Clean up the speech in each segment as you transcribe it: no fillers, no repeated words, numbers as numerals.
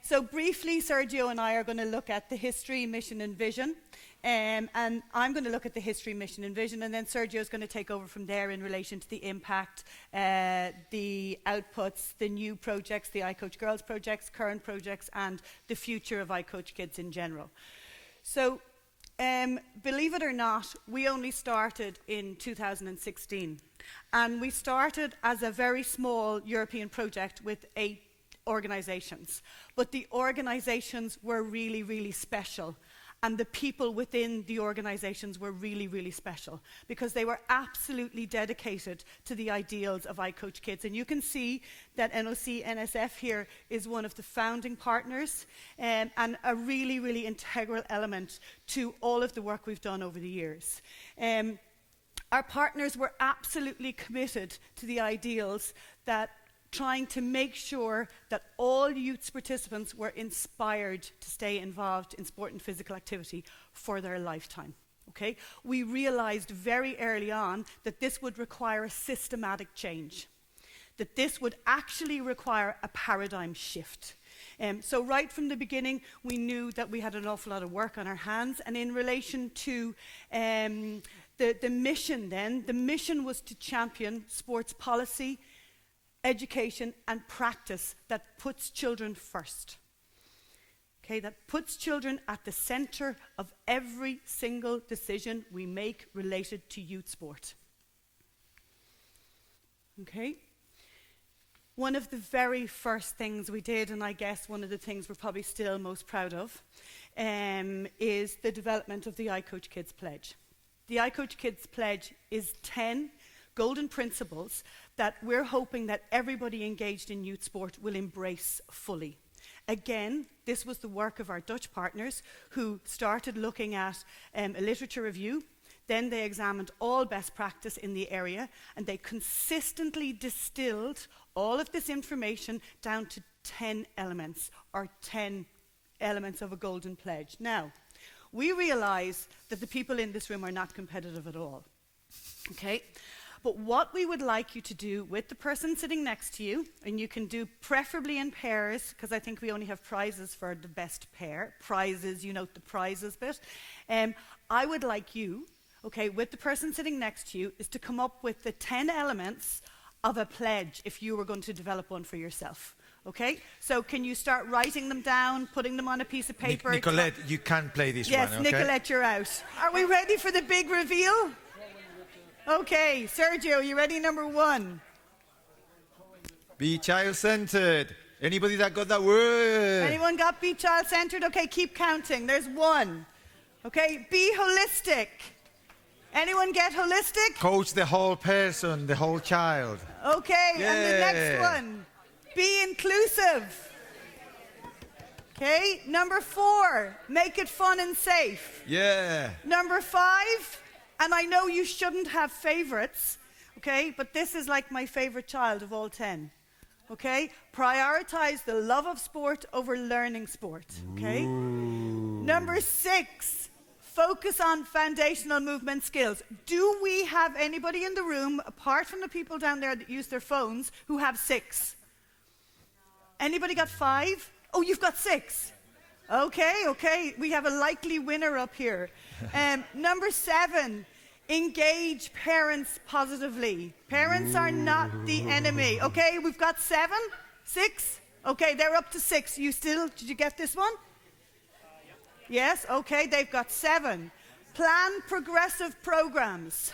So briefly, Sergio and I are going to look at the history, mission and vision. And I'm going to look at the history, mission and vision, and then Sergio is going to take over from there in relation to the impact, the outputs, the new projects, the iCoach Girls projects, current projects, and the future of iCoach Kids in general. So, believe it or not, we only started in 2016. And we started as a very small European project with 8 organizations. But the organizations were really, really special. And the people within the organizations were really, really special because they were absolutely dedicated to the ideals of iCoach Kids. And you can see that NOC NSF here is one of the founding partners and a really, really integral element to all of the work we've done over the years. Our partners were absolutely committed to the ideals that trying to make sure that all youth participants were inspired to stay involved in sport and physical activity for their lifetime. Okay? We realized very early on that this would require a systematic change, that this would actually require a paradigm shift. So right from the beginning, we knew that we had an awful lot of work on our hands, and in relation to the mission then, the mission was to champion sports policy, education and practice that puts children first. Okay, that puts children at the center of every single decision we make related to youth sport. Okay? One of the very first things we did, and I guess one of the things we're probably still most proud of, is the development of the iCoach Kids Pledge. The iCoach Kids Pledge is 10 golden principles that we're hoping that everybody engaged in youth sport will embrace fully. Again, this was the work of our Dutch partners who started looking at a literature review. Then they examined all best practice in the area, and they consistently distilled all of this information down to 10 elements, or 10 elements of a golden pledge. Now, we realize that the people in this room are not competitive at all. Okay? But what we would like you to do with the person sitting next to you, and you can do preferably in pairs, because I think we only have prizes for the best pair. Prizes, you note the prizes bit. I would like you, okay, with the person sitting next to you, is to come up with the 10 elements of a pledge if you were going to develop one for yourself. Okay? So can you start writing them down, putting them on a piece of paper? Nicolette, you can play this yes, one, okay? Yes, Nicolette, you're out. Are we ready for the big reveal? Okay, Sergio, you ready? Number 1. Be child-centered. Anybody that got that word? Anyone got be child-centered? Okay, keep counting. There's 1. Okay, be holistic. Anyone get holistic? Coach the whole person, the whole child. Okay, yeah. And the next one. Be inclusive. Okay, number 4. Make it fun and safe. Yeah. Number 5. And I know you shouldn't have favorites, okay? But this is like my favorite child of all 10, okay? Prioritize the love of sport over learning sport, okay? Ooh. Number 6, focus on foundational movement skills. Do we have anybody in the room, apart from the people down there that use their phones, who have 6? Anybody got 5? Oh, you've got 6. Okay. We have a likely winner up here. Number 7, engage parents positively. Parents are not the enemy. Okay, we've got 7, 6. Okay, they're up to 6. Did you get this one? Yes, okay, they've got 7. Plan progressive programs.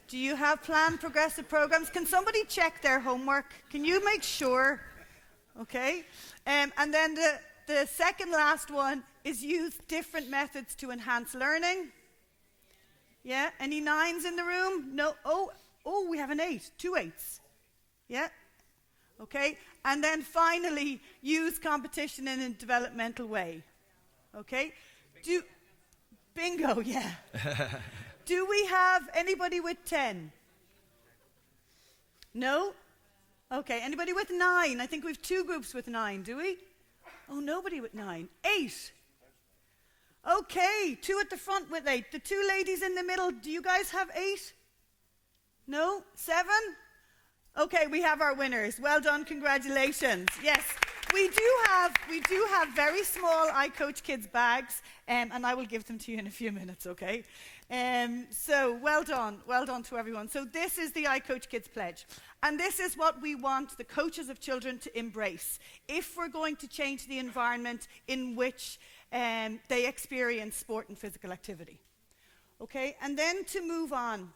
Do you have planned progressive programs? Can somebody check their homework? Can you make sure? Okay, and then the second last one is use different methods to enhance learning. Yeah, any 9s in the room? No, oh, we have an 8, 2 8s. Yeah, okay. And then finally, use competition in a developmental way. Okay, bingo, yeah. Do we have anybody with 10? No? Okay, anybody with 9? I think we have 2 groups with 9, do we? Oh, nobody with 9. 8. Okay, 2 at the front with 8. The 2 ladies in the middle, do you guys have 8? No? 7? Okay, we have our winners. Well done, congratulations. Yes. we do have very small ICOACHKIDS bags, and I will give them to you in a few minutes, okay? So well done to everyone. So this is the ICOACHKIDS pledge, and this is what we want the coaches of children to embrace if we're going to change the environment in which they experience sport and physical activity. Okay, and then to move on.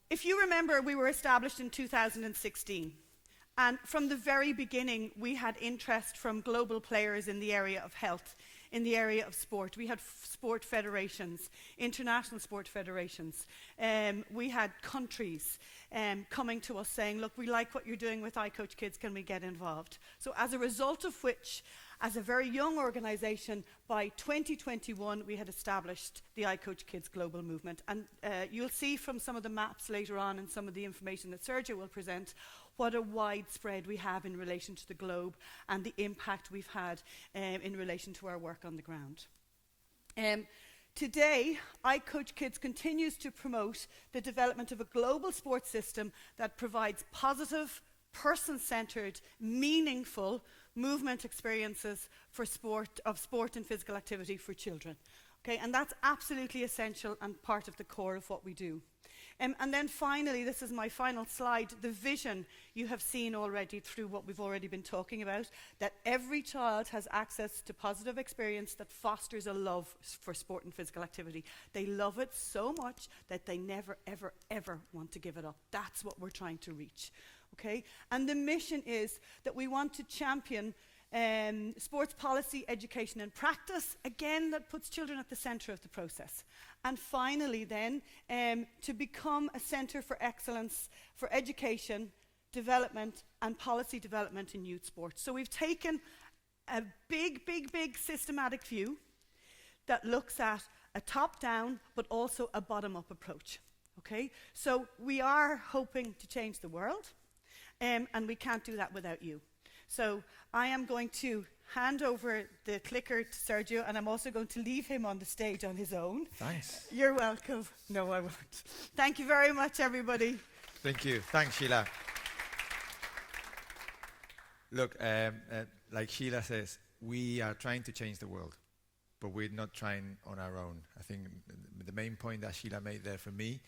If you remember, we were established in 2016. And from the very beginning, we had interest from global players in the area of health, in the area of sport. We had sport federations, international sport federations. We had countries coming to us saying, look, we like what you're doing with ICOACHKIDS, can we get involved? So as a result of which, as a very young organization, by 2021, we had established the ICOACHKIDS global movement. And you'll see from some of the maps later on and some of the information that Sergio will present, what a widespread we have in relation to the globe and the impact we've had in relation to our work on the ground. Today, ICOACHKIDS continues to promote the development of a global sports system that provides positive, person-centered, meaningful movement experiences for sport and physical activity for children. Okay, and that's absolutely essential and part of the core of what we do. And then finally, this is my final slide, the vision you have seen already through what we've already been talking about, that every child has access to positive experience that fosters a love for sport and physical activity. They love it so much that they never, ever, ever want to give it up. That's what we're trying to reach. Okay? And the mission is that we want to champion sports policy, education and practice, again, that puts children at the center of the process. And finally then, to become a center for excellence for education, development and policy development in youth sports. So we've taken a big systematic view that looks at a top-down but also a bottom-up approach. Okay? So we are hoping to change the world, and we can't do that without you. So I am going to hand over the clicker to Sergio, and I'm also going to leave him on the stage on his own. Thanks. You're welcome. No, I won't. Thank you very much, everybody. Thank you. Thanks, Sheelagh. Look, like Sheelagh says, we are trying to change the world, but we're not trying on our own. I think the main point that Sheelagh made there for me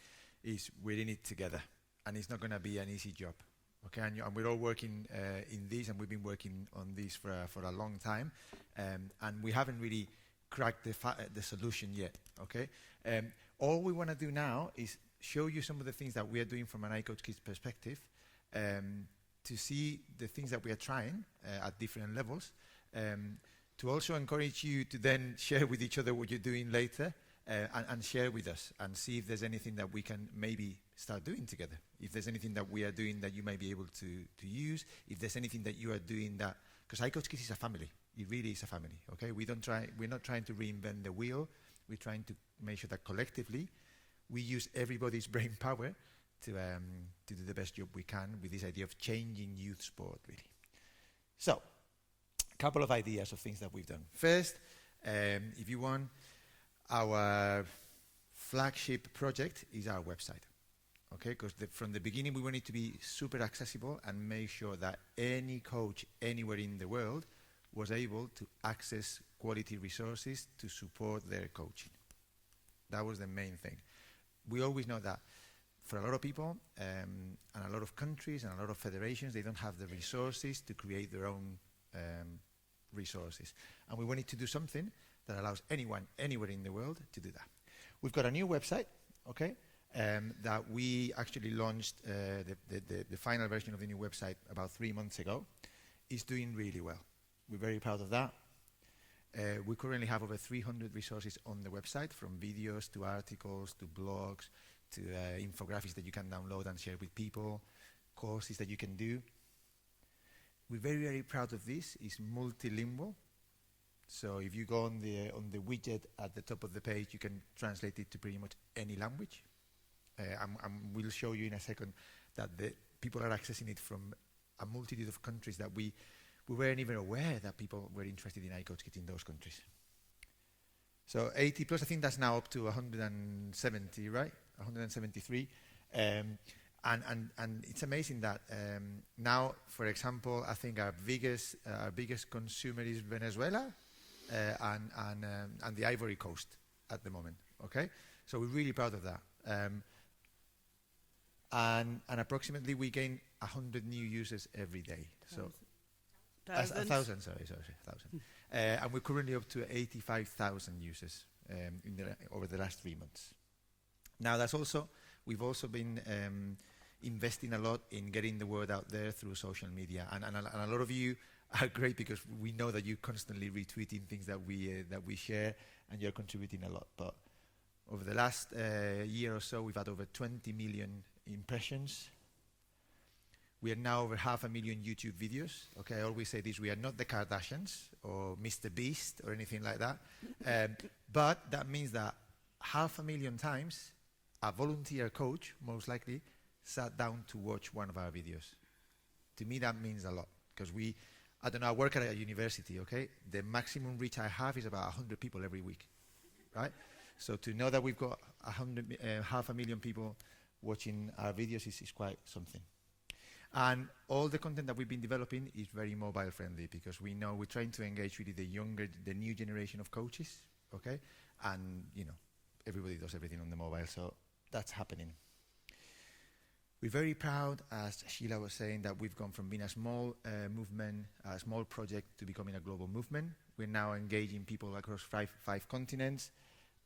is we're in it together, and it's not going to be an easy job. Okay, and we're all working in this, and we've been working on this for a long time, and we haven't really cracked the solution yet. Okay, all we want to do now is show you some of the things that we are doing from an ICOACHKIDS perspective, to see the things that we are trying at different levels, to also encourage you to then share with each other what you're doing later, and share with us and see if there's anything that we can maybe start doing together. If there's anything that we are doing that you might be able to use, if there's anything that you are doing that, because ICOACHKIDS is a family. It really is a family. Okay, we're not trying to reinvent the wheel. We're trying to make sure that collectively we use everybody's brain power to do the best job we can with this idea of changing youth sport, really. So, a couple of ideas of things that we've done. First, if you want, our flagship project is our website. Okay, because from the beginning we want it to be super accessible and make sure that any coach anywhere in the world was able to access quality resources to support their coaching. That was the main thing. We always know that for a lot of people and a lot of countries and a lot of federations, they don't have the resources to create their own resources. And we wanted to do something that allows anyone, anywhere in the world to do that. We've got a new website, okay, that we actually launched the final version of the new website about 3 months ago. It's doing really well. We're very proud of that. We currently have over 300 resources on the website, from videos to articles to blogs to infographics that you can download and share with people, courses that you can do. We're very, very proud of this. It's multilingual. So if you go on the widget at the top of the page, you can translate it to pretty much any language. We'll show you in a second that the people are accessing it from a multitude of countries that we weren't even aware that people were interested in ICOACHKIDS in those countries. So 80 plus, I think that's now up to 170, right? 173. And it's amazing that now, for example, I think our biggest consumer is Venezuela and the Ivory Coast at the moment. Okay, so we're really proud of that. And approximately we gain 100 new users every day. So 1,000, sorry, 1,000. And we're currently up to 85,000 users over the last 3 months. Now we've also been investing a lot in getting the word out there through social media, and a lot of you are great because we know that you're constantly retweeting things that we share, and you're contributing a lot. But over the last year or so, we've had over 20 million impressions. We are now over 500,000 YouTube videos. Okay, I always say this: we are not the Kardashians or Mr. Beast or anything like that. But that means that 500,000 times a volunteer coach, most likely, sat down to watch one of our videos. To me, that means a lot, because I don't know, I work at a university, okay? The maximum reach I have is about 100 people every week, right? So to know that we've got 500,000 people watching our videos is quite something. And all the content that we've been developing is very mobile friendly, because we know we're trying to engage really the new generation of coaches, okay? And, everybody does everything on the mobile, so that's happening. We're very proud, as Sheelagh was saying, that we've gone from being a small movement, a small project, to becoming a global movement. We're now engaging people across five continents,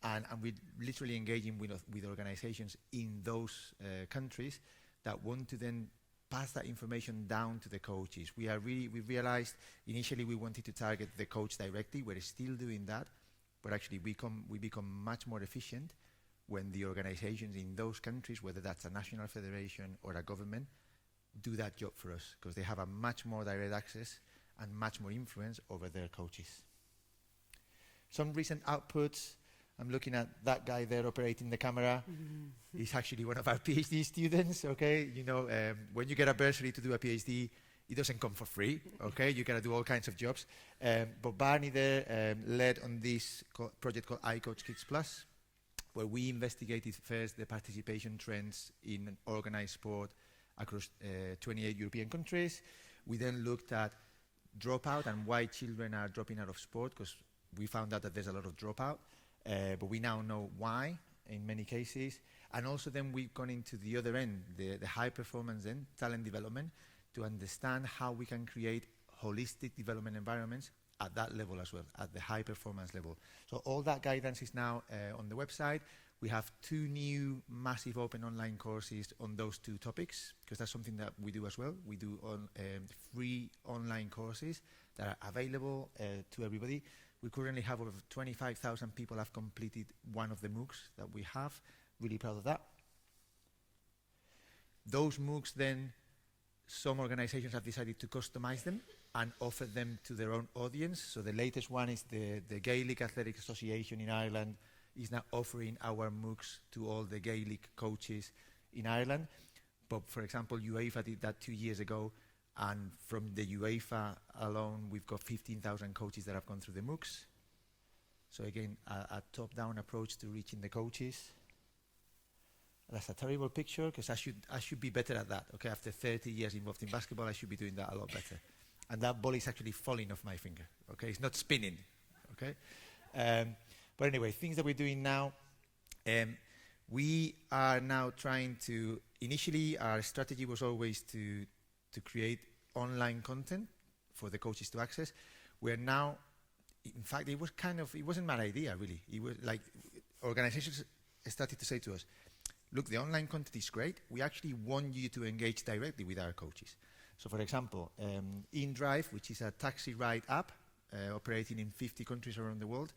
and we're literally engaging with organizations in those countries that want to then pass that information down to the coaches. We realized initially we wanted to target the coach directly. We're still doing that, but actually we become much more efficient when the organizations in those countries, whether that's a national federation or a government, do that job for us, because they have a much more direct access and much more influence over their coaches. Some recent outputs, I'm looking at that guy there operating the camera. He's actually one of our PhD students, okay? When you get a bursary to do a PhD, it doesn't come for free, okay? You gotta do all kinds of jobs. But Barney there led on this project called ICOACHKIDS+, where we investigated first the participation trends in organized sport across 28 European countries. We then looked at dropout and why children are dropping out of sport, because we found out that there's a lot of dropout, but we now know why in many cases. And also then we've gone into the other end, the high performance end, talent development, to understand how we can create holistic development environments at that level as well, at the high performance level. So all that guidance is now on the website. We have 2 new massive open online courses on those 2 topics, because that's something that we do as well. We do free online courses that are available to everybody. We currently have over 25,000 people have completed one of the MOOCs that we have. Really proud of that. Those MOOCs then, some organizations have decided to customize them and offer them to their own audience. So the latest one is the Gaelic Athletic Association in Ireland is now offering our MOOCs to all the Gaelic coaches in Ireland. But for example, UEFA did that 2 years ago, and from the UEFA alone, we've got 15,000 coaches that have gone through the MOOCs. So again, a top-down approach to reaching the coaches. That's a terrible picture, because I should be better at that. Okay, after 30 years involved in basketball, I should be doing that a lot better. And that ball is actually falling off my finger. Okay, it's not spinning. Okay, but anyway, things that we're doing now. We are now trying to. Initially, our strategy was always to create online content for the coaches to access. We're now, in fact, it wasn't my idea really. It was like organizations started to say to us, look, the online content is great. We actually want you to engage directly with our coaches. So for example, InDrive, which is a taxi ride app operating in 50 countries around the world,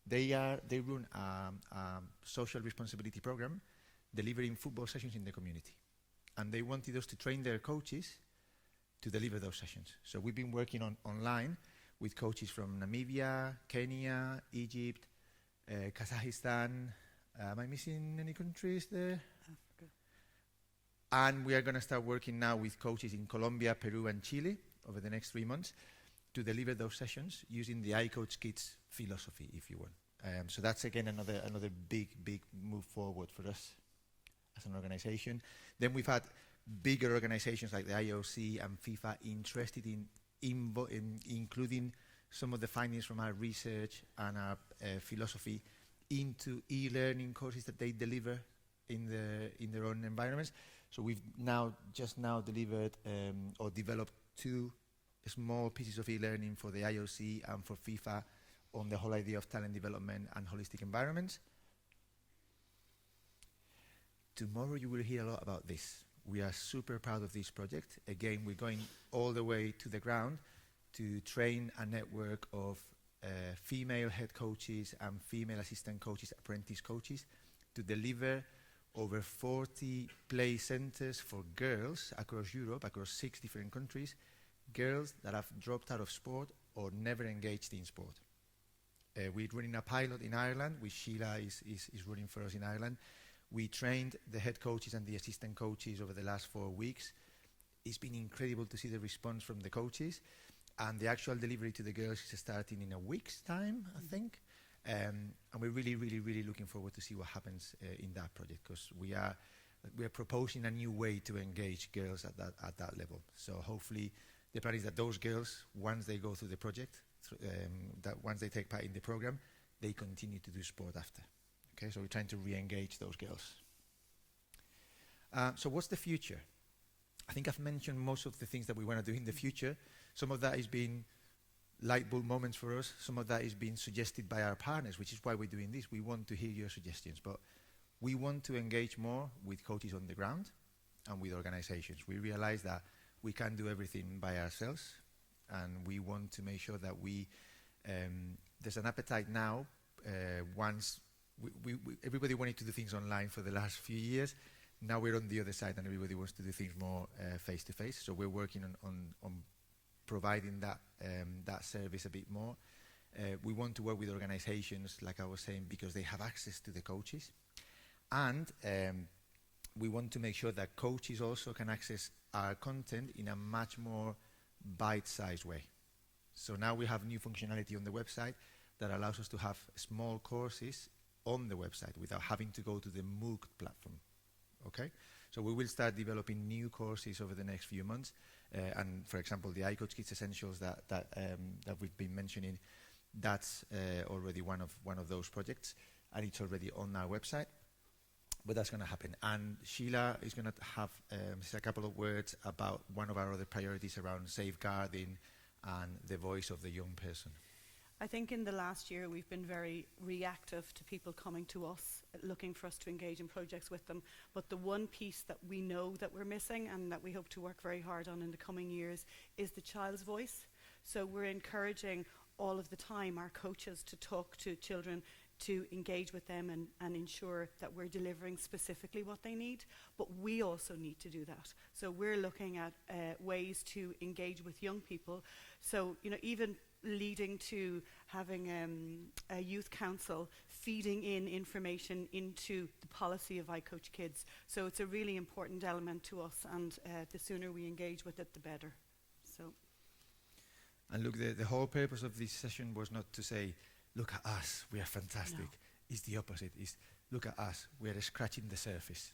they run a social responsibility program delivering football sessions in the community. And they wanted us to train their coaches to deliver those sessions. So we've been working online with coaches from Namibia, Kenya, Egypt, Kazakhstan. Am I missing any countries there? Africa. And we are going to start working now with coaches in Colombia, Peru, and Chile over the next 3 months to deliver those sessions using the ICOACHKIDS philosophy, if you want. So that's again another big move forward for us. as an organization. Then we've had bigger organizations like the IOC and FIFA interested in including some of the findings from our research and our philosophy into e-learning courses that they deliver in their own environments. So we've just now delivered or developed 2 small pieces of e-learning for the IOC and for FIFA on the whole idea of talent development and holistic environments. Tomorrow you will hear a lot about this. We are super proud of this project. Again, we're going all the way to the ground to train a network of female head coaches and female assistant coaches, apprentice coaches, to deliver over 40 play centers for girls across Europe, across 6 different countries, girls that have dropped out of sport or never engaged in sport. We're running a pilot in Ireland, which Sheelagh is running for us in Ireland. We trained the head coaches and the assistant coaches over the last 4 weeks. It's been incredible to see the response from the coaches, and the actual delivery to the girls is starting in a week's time, I think. And we're really, really, really looking forward to see what happens in that project, because we are proposing a new way to engage girls at that level. So hopefully the plan is that those girls, once they go through the project, that once they take part in the program, they continue to do sport after. Okay, so we're trying to re-engage those girls. So what's the future? I think I've mentioned most of the things that we want to do in the future. Some of that is being light bulb moments for us. Some of that is being suggested by our partners, which is why we're doing this. We want to hear your suggestions, but we want to engage more with coaches on the ground and with organizations. We realize that we can't do everything by ourselves, and we want to make sure that there's an appetite now. Once everybody wanted to do things online for the last few years. Now we're on the other side, and everybody wants to do things more face to face. So we're working on providing that service a bit more. We want to work with organizations, like I was saying, because they have access to the coaches. And we want to make sure that coaches also can access our content in a much more bite-sized way. So now we have new functionality on the website that allows us to have small courses on the website without having to go to the MOOC platform. Okay? So we will start developing new courses over the next few months. And for example, the ICOACHKIDS Essentials that we've been mentioning, that's already one of those projects, and it's already on our website. But that's going to happen. And Sheelagh is going to have a couple of words about one of our other priorities around safeguarding and the voice of the young person. I think in the last year we've been very reactive to people coming to us, looking for us to engage in projects with them. But the one piece that we know that we're missing and that we hope to work very hard on in the coming years is the child's voice. So we're encouraging all of the time our coaches to talk to children, to engage with them and ensure that we're delivering specifically what they need. But we also need to do that. So we're looking at ways to engage with young people. So, you know, even leading to having a youth council feeding in information into the policy of ICOACHKIDS. So it's a really important element to us, and the sooner we engage with it, the better. So. And look, the whole purpose of this session was not to say, look at us, we are fantastic. No. It's the opposite. It's look at us, we are scratching the surface.